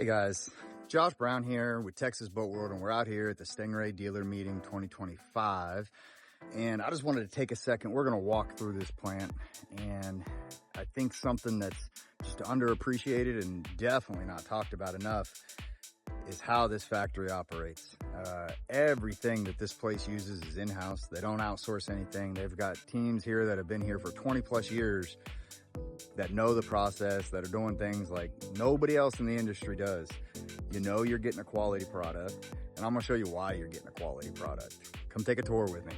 Hey guys, Josh Brown here with Texas Boat World, and we're out here at the Stingray Dealer Meeting 2025. And I just wanted to take a second. We're going to walk through this plant, and I think something that's just underappreciated and definitely not talked about enough is how this factory operates. Everything that this place uses is in-house. They don't outsource anything. They've got teams here that have been here for 20 plus years that know the process, that are doing things like nobody else in the industry does. You know you're getting a quality product, and I'm gonna show you why you're getting a quality product. Come take a tour with me.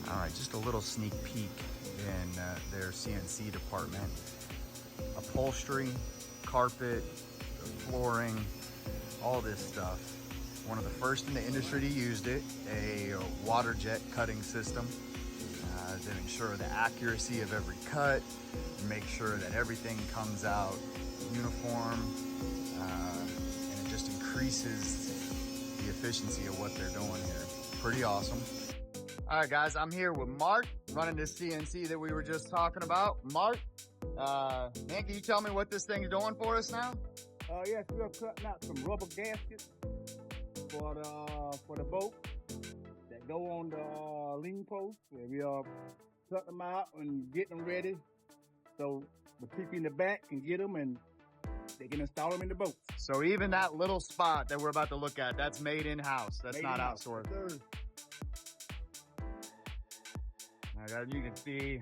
All right, just a little sneak peek in their CNC department. Upholstery, carpet, flooring, all this stuff. One of the first in the industry to use it, a water jet cutting system to ensure the accuracy of every cut, make sure that everything comes out uniform, and it just increases the efficiency of what they're doing here. Pretty awesome. All right, guys, I'm here with Mark, running this CNC that we were just talking about. Mark, man, can you tell me what this thing is doing for us now? Yes, we're cutting out some rubber gaskets for the boat that go on the lean post. And we cut them out and get them ready so the people in the back can get them and they can install them in the boat. So even that little spot that we're about to look at, that's made in-house. That's not outsourced. Now, you can see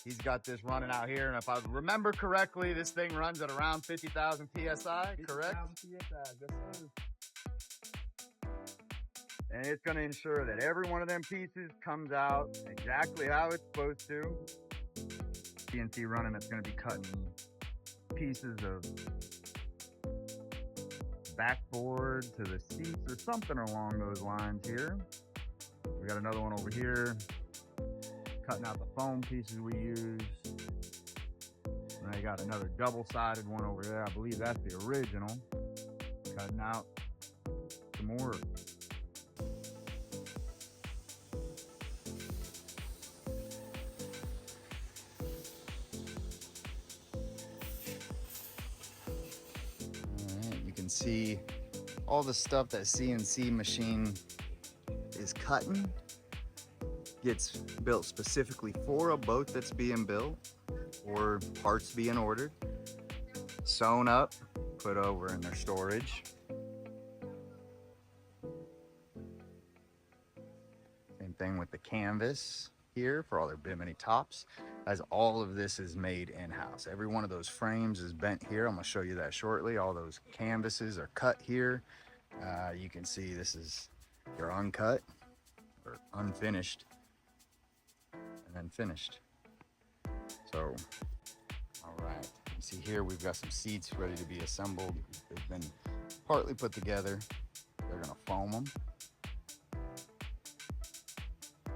he's got this running out here, and if I remember correctly, this thing runs at around 50,000 PSI, correct? 50,000 PSI, yes, sir. And it's going to ensure that every one of them pieces comes out exactly how it's supposed to. CNC running, it's going to be cutting pieces of backboard to the seats or something along those lines here. We got another one over here, cutting out the foam pieces we use. And I got another double-sided one over there. I believe that's the original. Cutting out some more. You can see all the stuff that CNC machine is cutting gets built specifically for a boat that's being built or parts being ordered, sewn up, put over in their storage. Same thing with the canvas here for all their bimini tops, as all of this is made in-house. Every one of those frames is bent here. I'm gonna show you that shortly. All those canvases are cut here. You can see this is your uncut or unfinished and then finished. So, all right, you see here we've got some seats ready to be assembled. They've been partly put together. They're gonna foam them,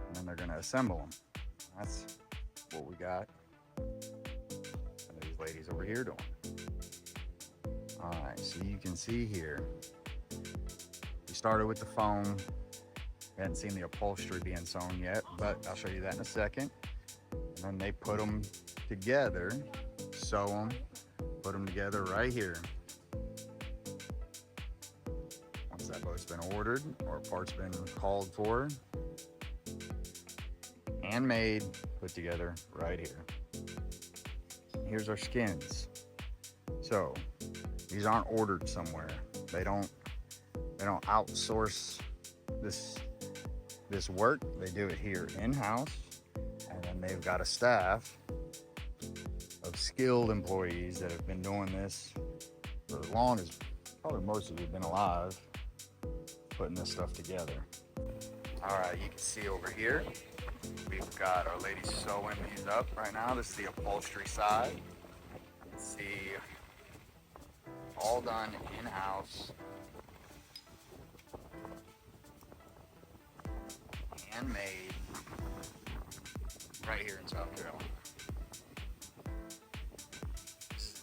and then they're gonna assemble them. That's what we got. And these ladies over here doing. All right, so you can see here, we started with the foam. We hadn't seen the upholstery being sewn yet, but I'll show you that in a second. And then they put them together, sew them, put them together right here. Once that boat's been ordered or a part's been called for, handmade, put together right here. Here's our skins. So these aren't ordered somewhere. They don't outsource this work. They do it here in-house, and then they've got a staff of skilled employees that have been doing this for as long as probably most of you have been alive, putting this stuff together. All right, you can see over here, we've got our ladies sewing these up right now. This is the upholstery side. You can see all done in-house. Handmade right here in South Carolina.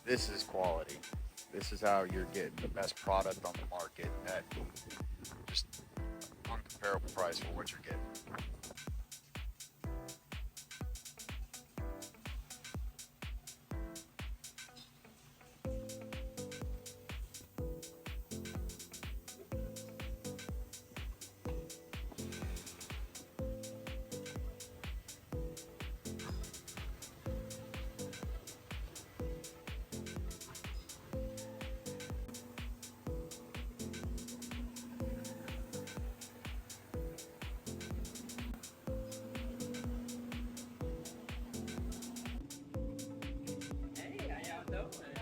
This is quality. This is how you're getting the best product on the market at just uncomparable price for what you're getting.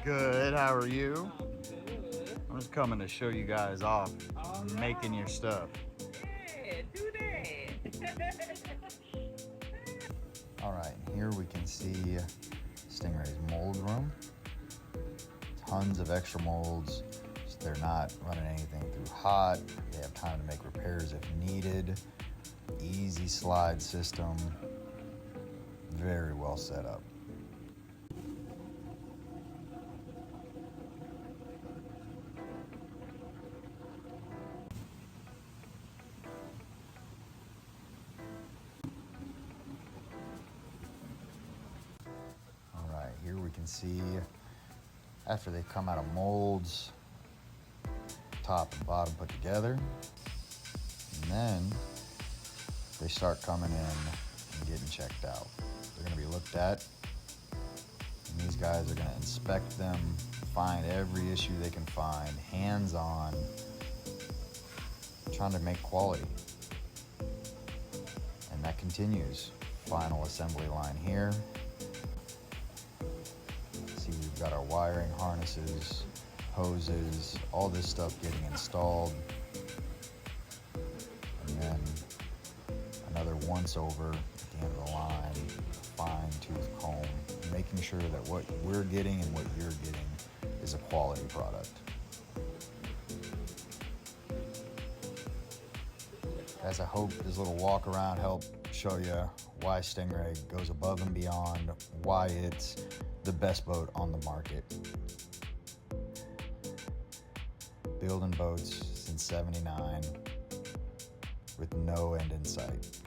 Good, how are you? I'm just coming to show you guys off making your stuff. Yeah, do that. All right, here we can see Stingray's mold room. Tons of extra molds. So they're not running anything through hot. They have time to make repairs if needed. Easy slide system. Very well set up. All right, here we can see after they come out of molds, top and bottom put together, and then they start coming in and getting checked out. They're going to be looked at, and these guys are going to inspect them, find every issue they can find, hands-on, trying to make quality. And that continues. Final assembly line here. See, we've got our wiring harnesses, hoses, all this stuff getting installed. And then another once over at the end of the line, fine tooth comb, making sure that what we're getting and what you're getting is a quality product. Guys, I hope this little walk around helped show you why Stingray goes above and beyond, why it's the best boat on the market. Building boats since '79 with no end in sight.